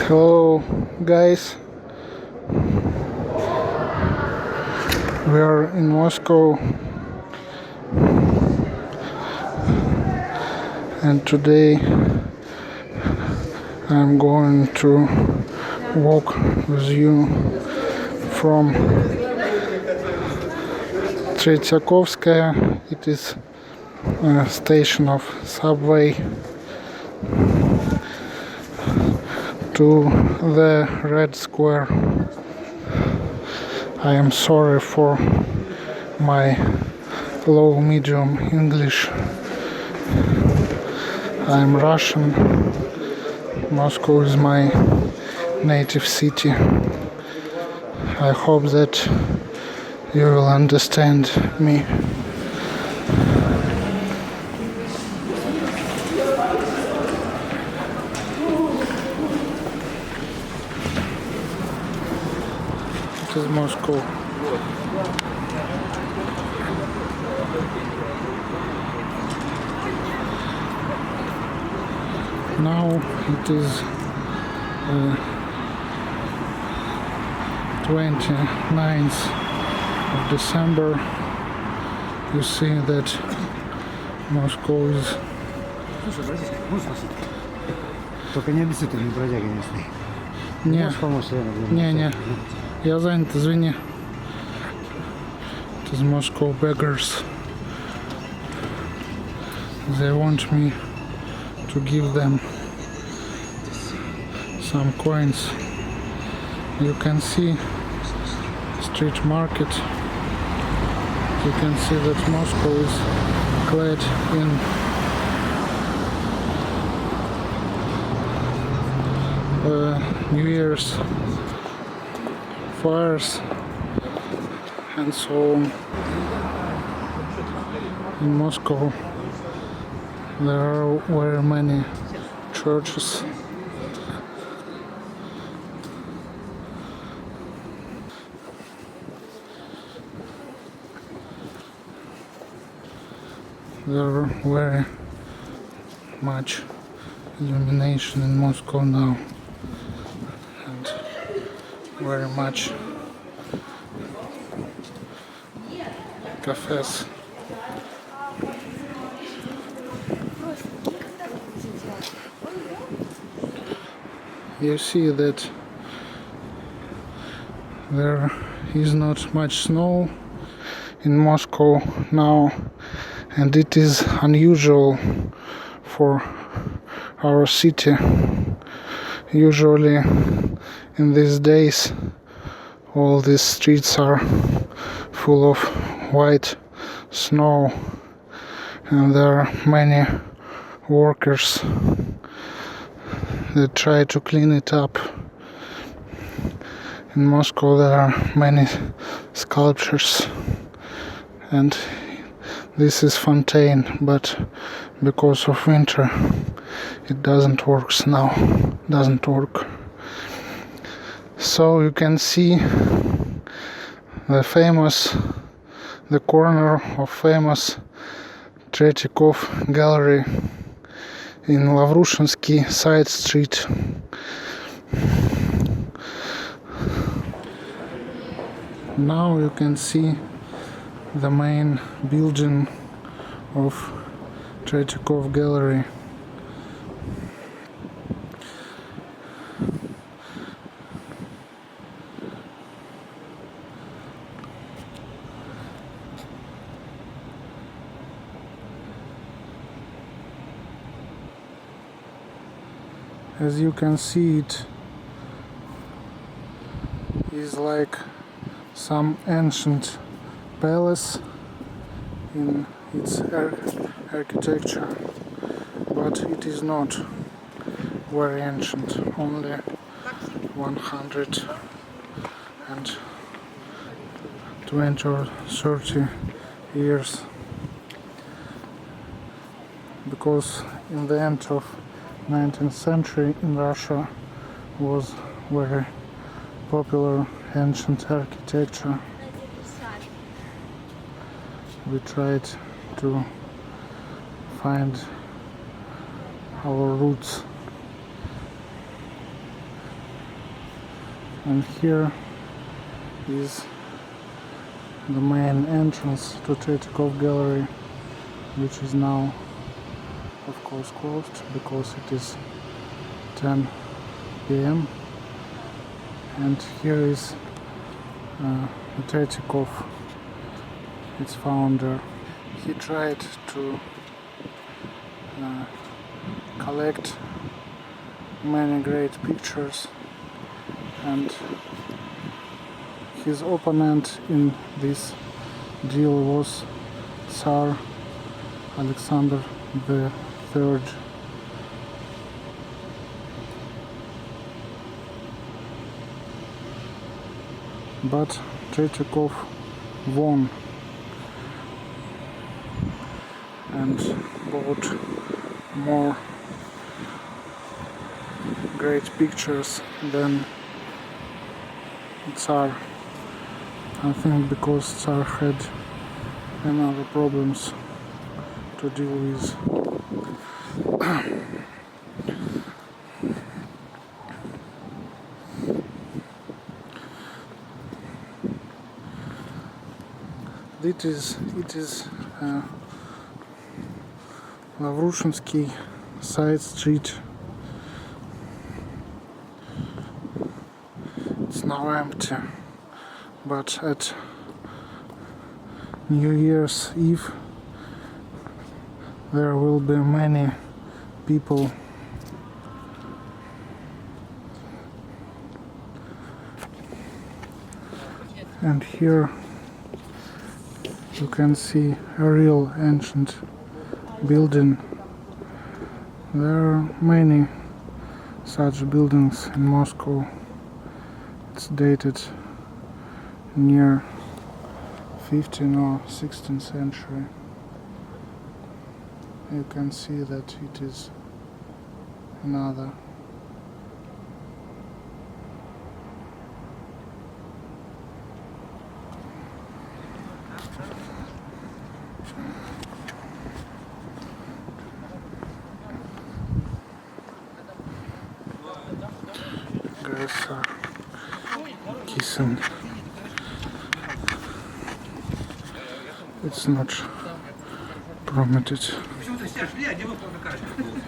Hello guys, we are in Moscow and today I'm going to walk with you from Tretyakovskaya. It is a station of subway to the Red Square. I am sorry for my low medium English. I'm Russian. Moscow is my native city. I hope that you will understand me. It is Moscow. Now it is 29th of December. You see that Moscow is... Только не обязательно не бродяги местные. Не, Можешь помочь, наверное? не, я занят, извини. It is Moscow beggars. They want me to give them some coins. You can see street market. You can see that Moscow is clad in New Year's fires and so on. In Moscow there are very many churches. There are very much illumination in Moscow now and very much cafes. You see that there is not much snow in Moscow now, and it is unusual for our city. Usually in these days all these streets are full of white snow and there are many workers that try to clean it up. In Moscow there are many sculptures and this is fountain, but because of winter it doesn't work now. So you can see the corner of famous Tretyakov gallery in Lavrushinsky side street. Now you can see the main building of Tretyakov gallery. As you can see, it is like some ancient palace in its architecture, but it is not very ancient, only 120 or 30 years, because in the end of 19th century in Russia was very popular ancient architecture. We tried to find our roots And here is the main entrance to Tretyakovskaya gallery, which is now of course closed because it is 10 p.m. and here is Tretyakov, its founder. He tried to collect many great pictures, and his opponent in this deal was Tsar Alexander III. But Tretyakov won and bought more great pictures than Tsar. I think because Tsar had another problems to deal with. It is Lavrushinsky side street. It's now empty, but at New Year's Eve there will be many people. And here you can see a real ancient building. There are many such buildings in Moscow. It's dated near 15th or 16th century. You can see that it is another. Guys are kissing. It's not permitted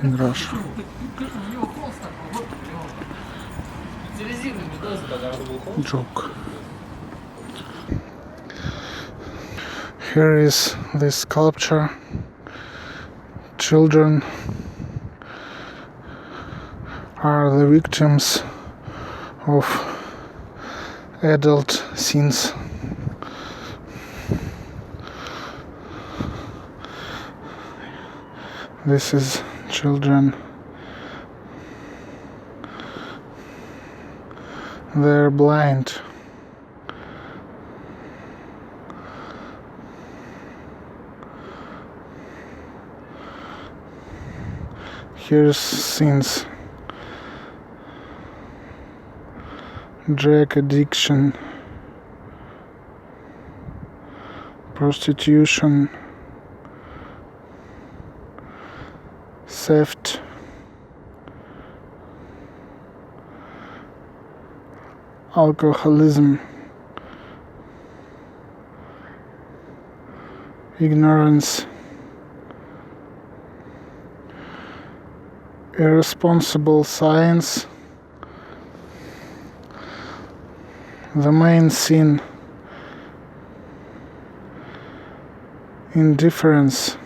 in Russia. Joke. Here is this sculpture. Children are the victims of adult sins. This is children. They're blind. Here's sins. Drug addiction, prostitution, theft, alcoholism, ignorance, irresponsible science. The main sin, indifference,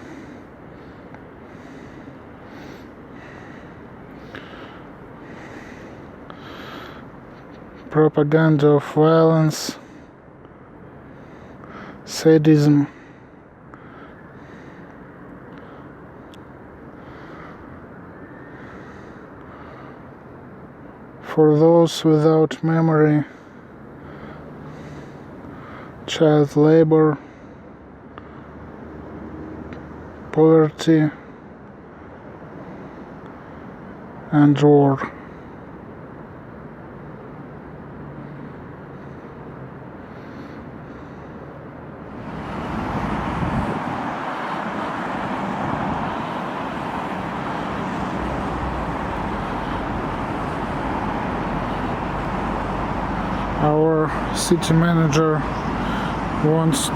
propaganda of violence, sadism, for those without memory, child labor, poverty, and war. our city manager wants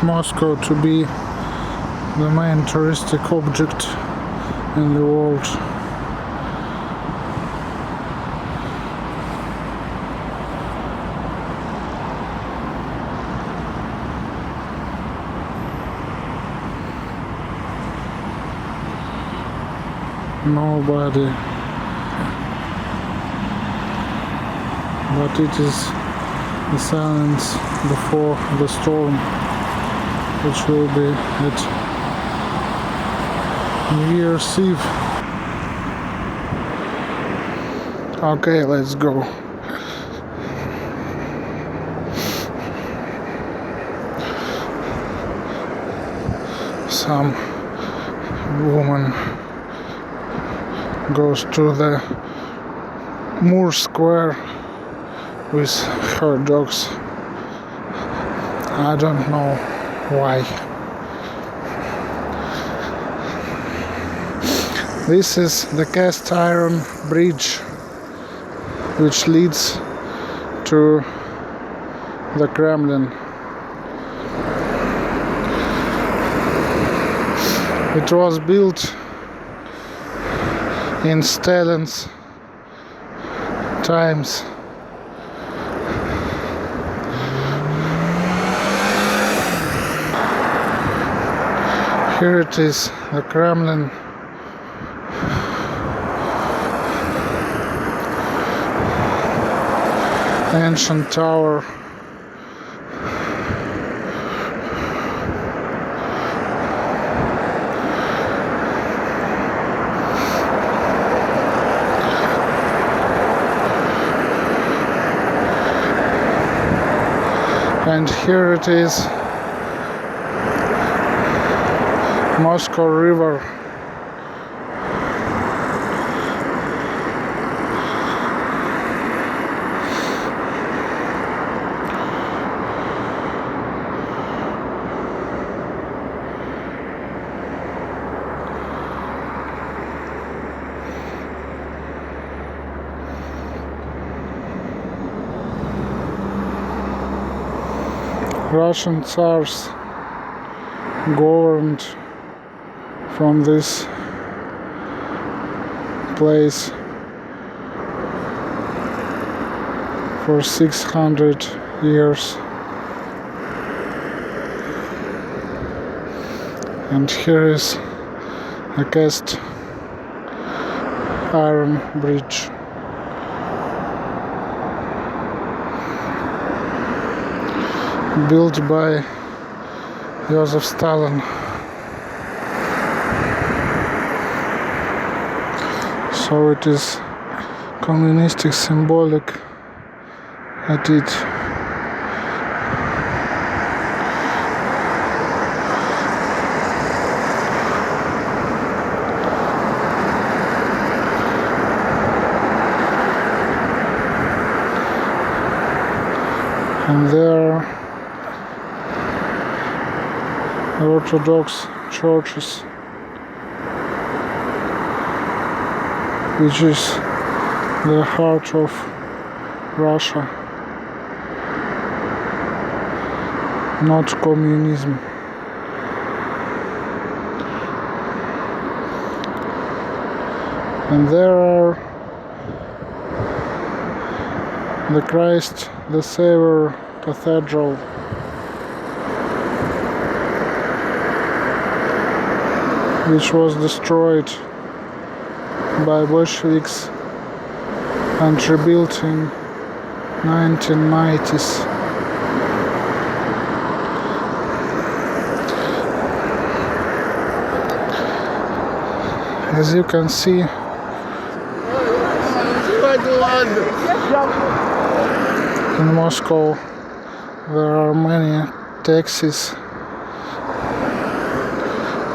Moscow to be the main touristic object in the world. Nobody, but it is the silence before the storm, which will be at New Year's Eve. Okay, let's go. Some woman goes to the Moore Square with her dogs. I don't know why. This is the cast iron bridge which leads to the Kremlin. It was built in Stalin's times. Here it is, the Kremlin. Ancient tower. And here it is, Moscow River. Russian Tsars governed from this place for 600 years. And here is a cast iron bridge. Built by Joseph Stalin. So it is communistic symbolic at it. And there are Orthodox churches, which is the heart of Russia, not communism. And there are the Christ the Savior Cathedral, which was destroyed by Bolsheviks and rebuilt in 1990s. As you can see, in Moscow there are many taxis,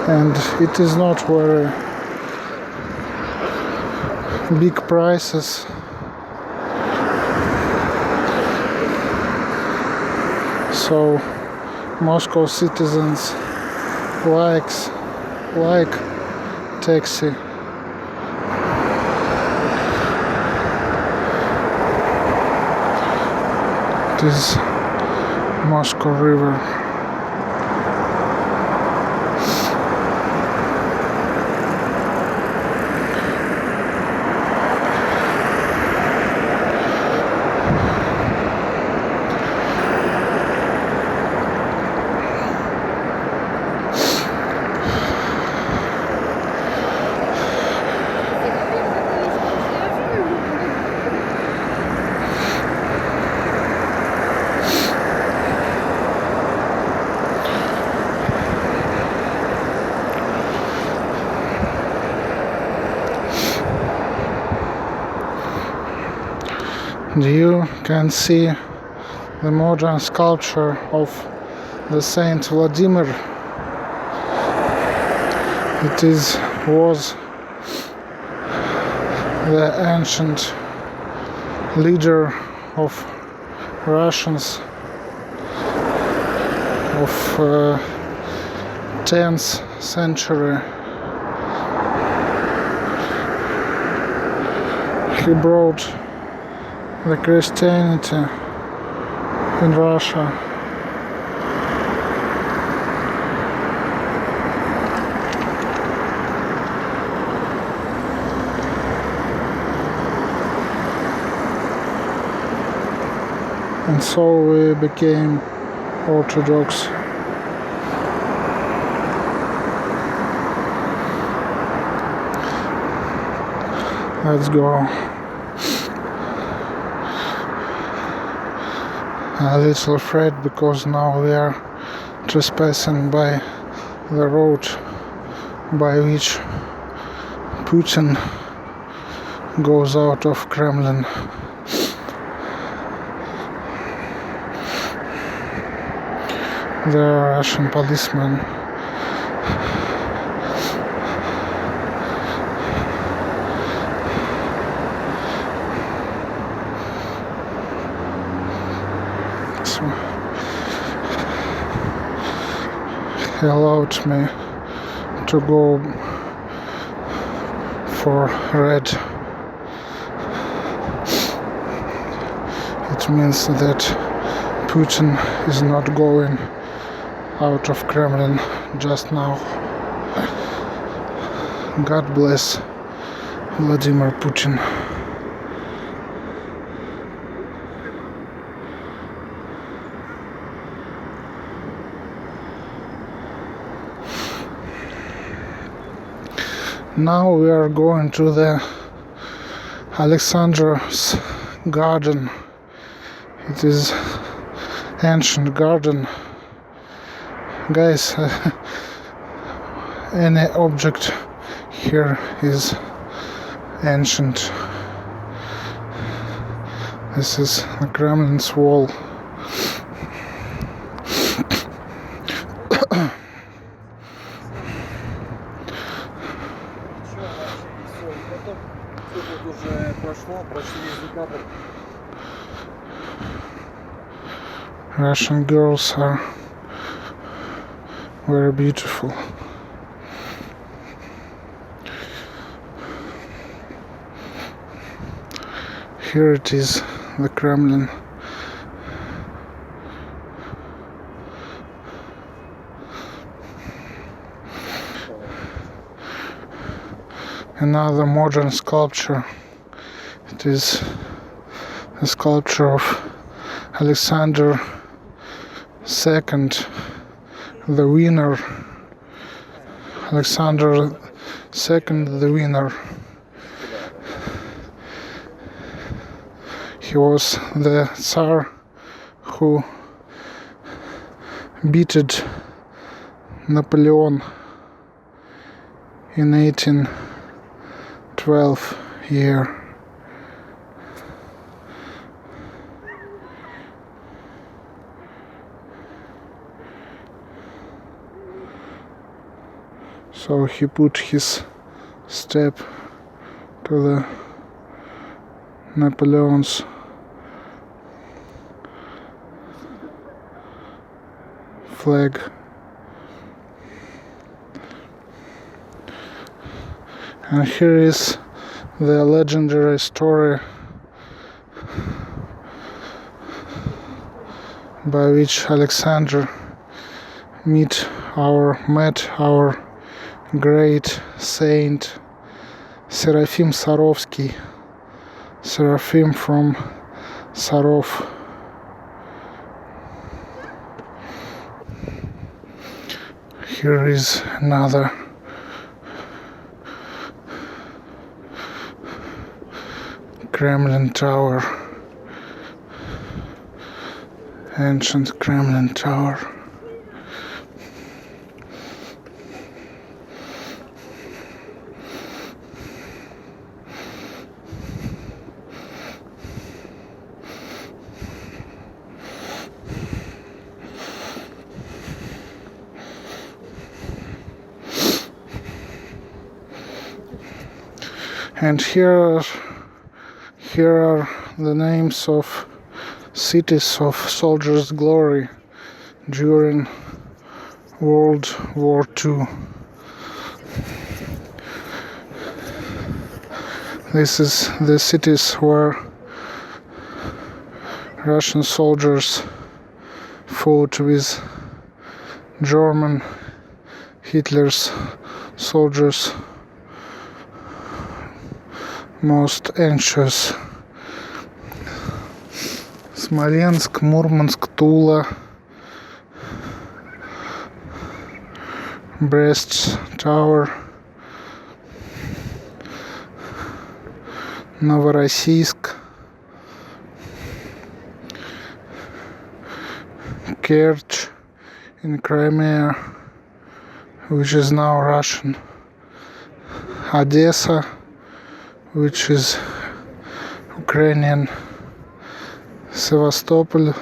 and it is not very big prices. So Moscow citizens like taxi. It is Moscow River. You can see the modern sculpture of the Saint Vladimir. It was the ancient leader of Russians of 10th century. He brought the Christianity in Russia. And so we became Orthodox. Let's go. A little afraid because now we are trespassing by the road by which Putin goes out of Kremlin. There are Russian policemen. So he allowed me to go for red. It means that Putin is not going out of Kremlin just now. God bless Vladimir Putin. Now we are going to the Alexander's garden. It is ancient garden. Guys, any object here is ancient. This is the Kremlin's wall. Russian girls are very beautiful. Here it is, the Kremlin. Another modern sculpture. It is a sculpture of Alexander II, the winner. Alexander II, the winner. He was the Tsar who beated Napoleon in 1812 year. So he put his step to the Napoleon's flag. And here is the legendary story by which Alexander met our great saint Seraphim Sarovsky, Seraphim from Sarov. Here is another Kremlin Tower, ancient Kremlin Tower. And here are the names of cities of soldiers' glory during World War II. This is the cities where Russian soldiers fought with German Hitler's soldiers most anxious. Smolensk, Murmansk, Tula, Brest Tower, Novorossiysk, Kerch in Crimea, which is now Russian, Odessa, which is Ukrainian, Sevastopol,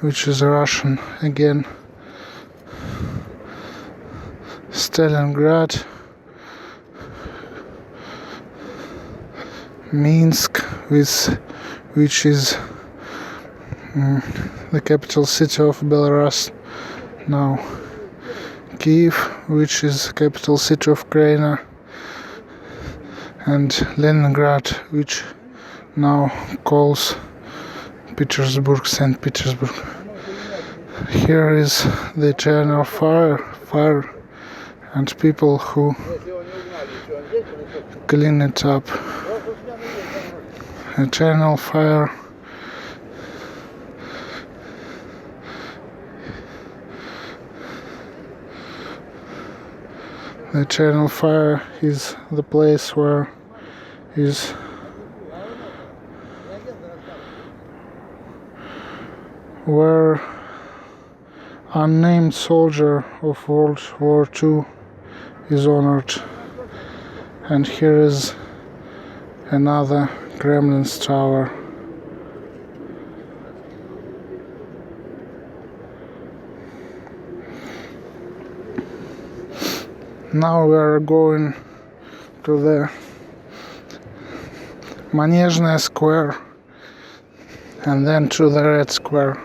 which is Russian again, Stalingrad, Minsk, which is the capital city of Belarus now, Kiev, which is capital city of Ukraine, and Leningrad, which now calls Petersburg, St. Petersburg. Here is the eternal fire and people who clean it up. Eternal fire. The eternal fire is the place where unnamed soldier of World War II is honored. And here is another Kremlin's tower. Now we are going to the Manezhная Square and then to the Red Square.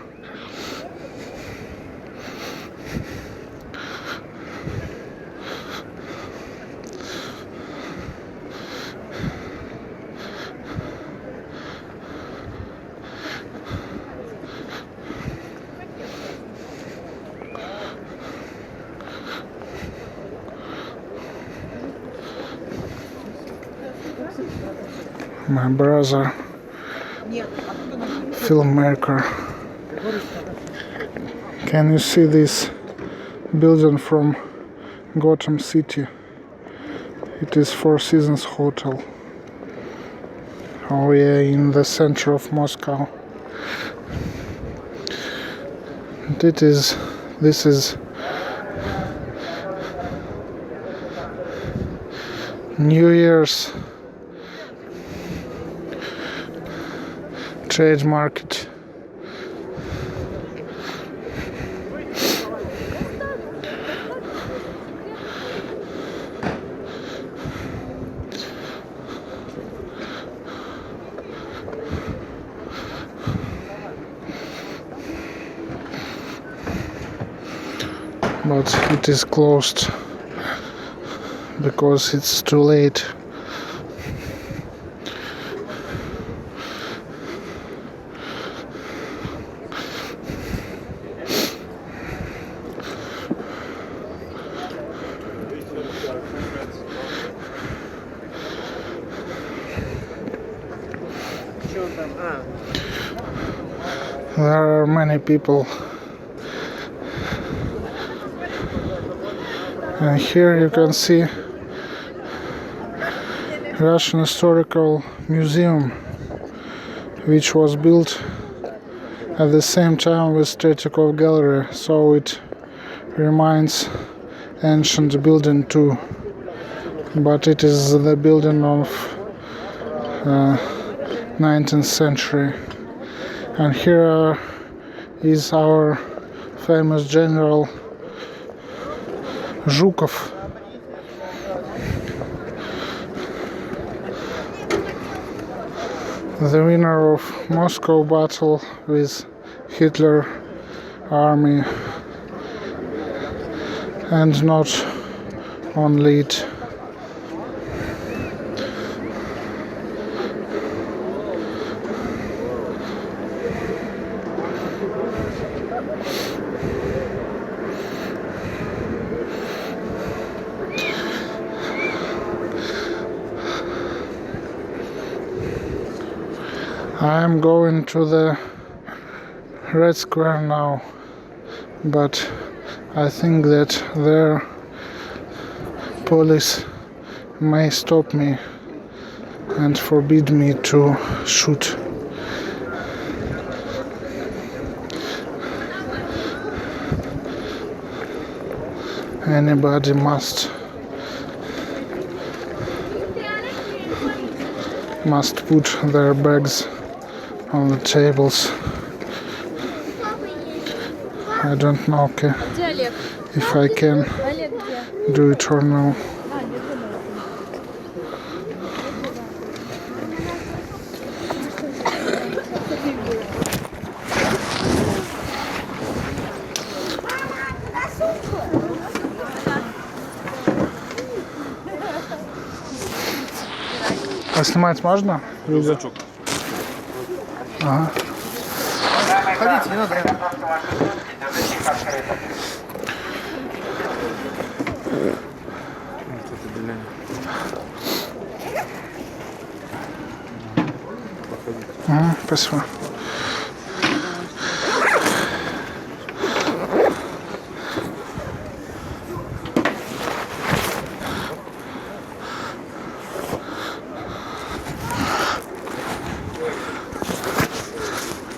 My brother, filmmaker. Can you see this building from Gotham City? It is Four Seasons Hotel. Oh yeah, in the center of Moscow. This is New Year's trade market. But it is closed because it's too late. There are many people. And here you can see Russian Historical Museum, which was built at the same time with Tretyakovskaya Gallery, so it reminds ancient building too, but it is the building of 19th century. And here is our famous general Zhukov. The winner of Moscow battle with Hitler army, and not only it. I am going to the Red Square now, but I think that their police may stop me and forbid me to shoot. Anybody must put their bags on the tables. I don't know if I can do it or no. А снимать можно? Рюкзачок. Ага. Ходите, не надо. Ага, спасибо.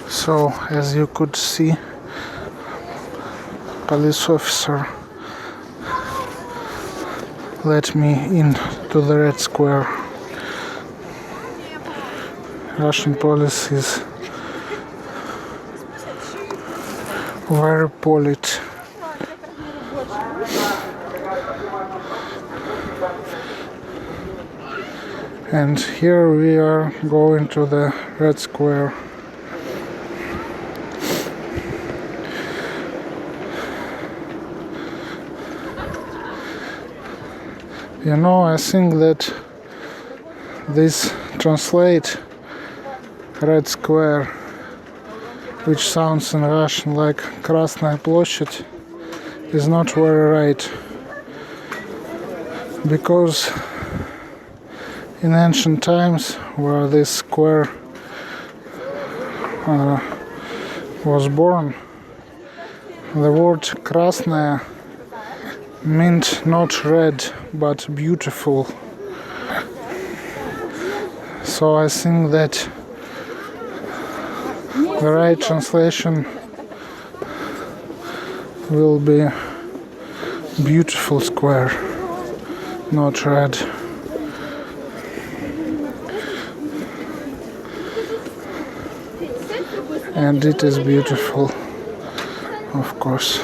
So, as you could see, police officer let me in to the Red Square. Russian police is very polite. And here we are going to the Red Square. You know, I think that this translate Red Square, which sounds in Russian like Красная площадь, is not very right, because in ancient times where this square was born, the word Красная meant not red but beautiful. So I think that the right translation will be beautiful square, not red. And it is beautiful, of course.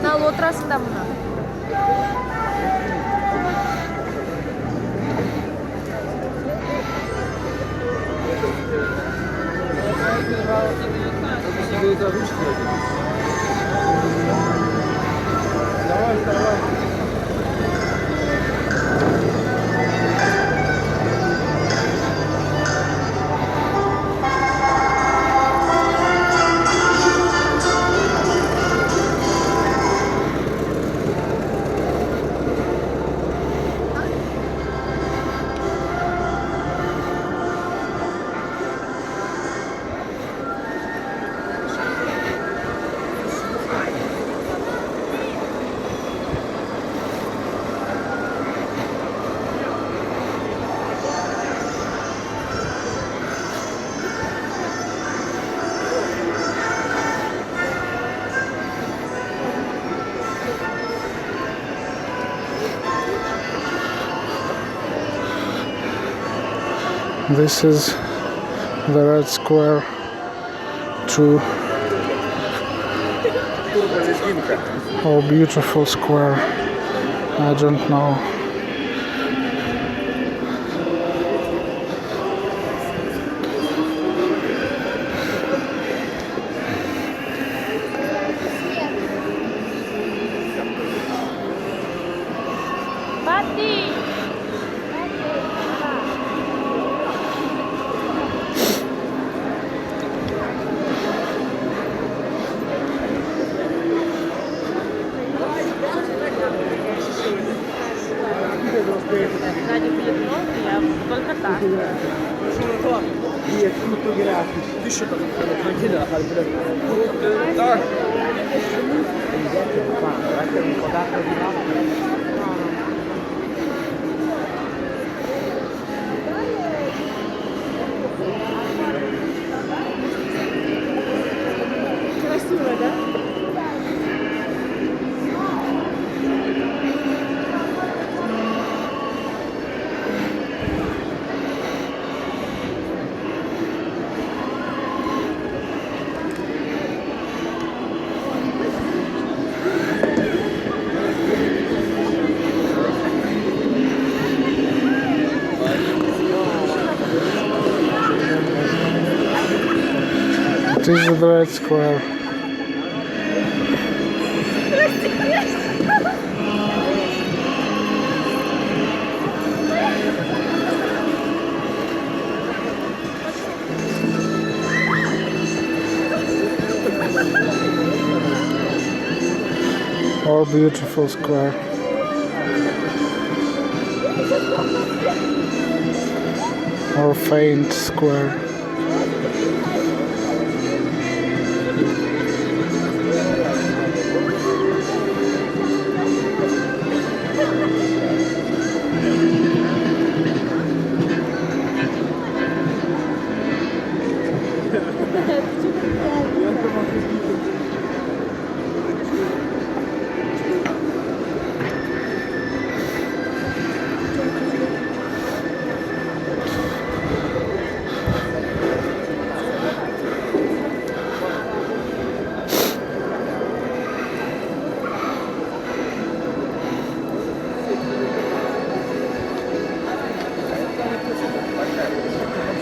Ал отырасың да мына. This is the Red Square to our beautiful square. I don't know. Pati! Сзади будет много, я только так. Красиво, да? It is the Red Square. Our beautiful square. Our faint square.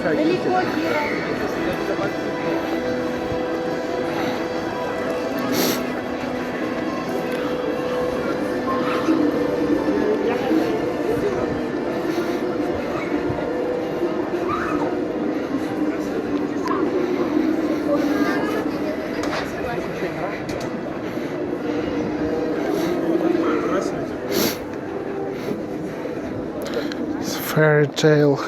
Далеко It's a fairy tale.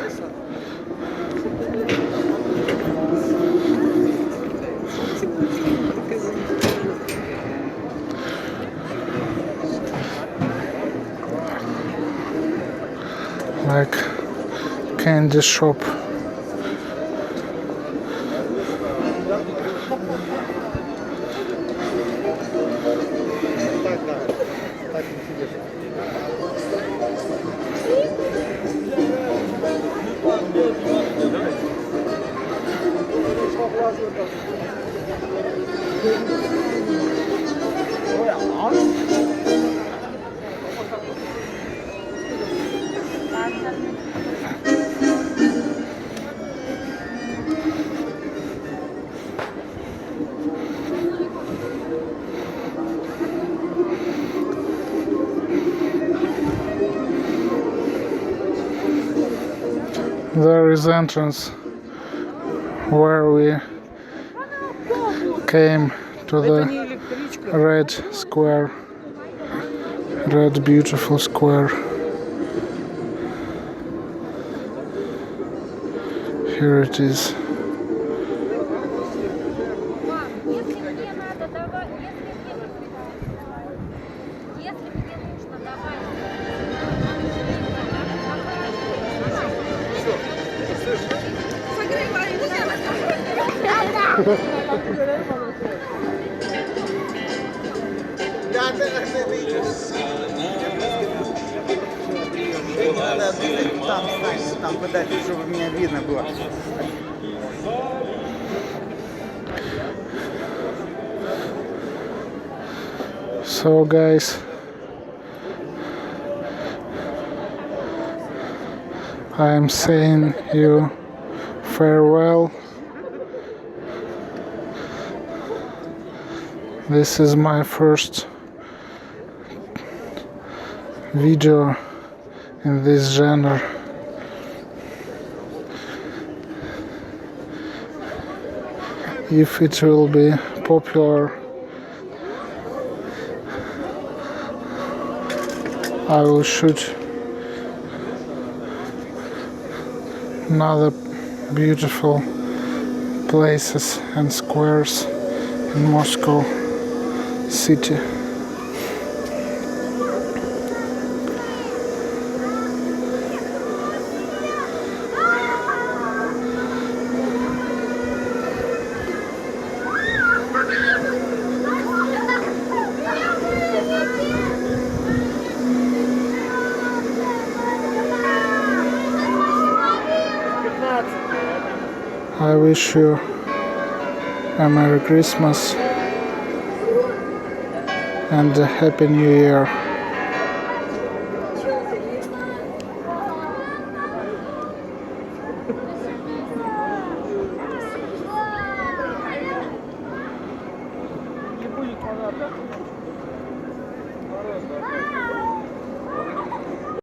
Like candy shop. Ой, а There is entrance where we came to Это не the электричка. red square, red beautiful square. Here it is. Если мне надо, давай. Если мне нужно, давай. Надо там встать, там подальше, чтобы меня видно было. So guys, I am saying you farewell. This is my first video in this genre. If it will be popular, I will shoot another beautiful places and squares in Moscow city. I wish you a Merry Christmas and a Happy New Year.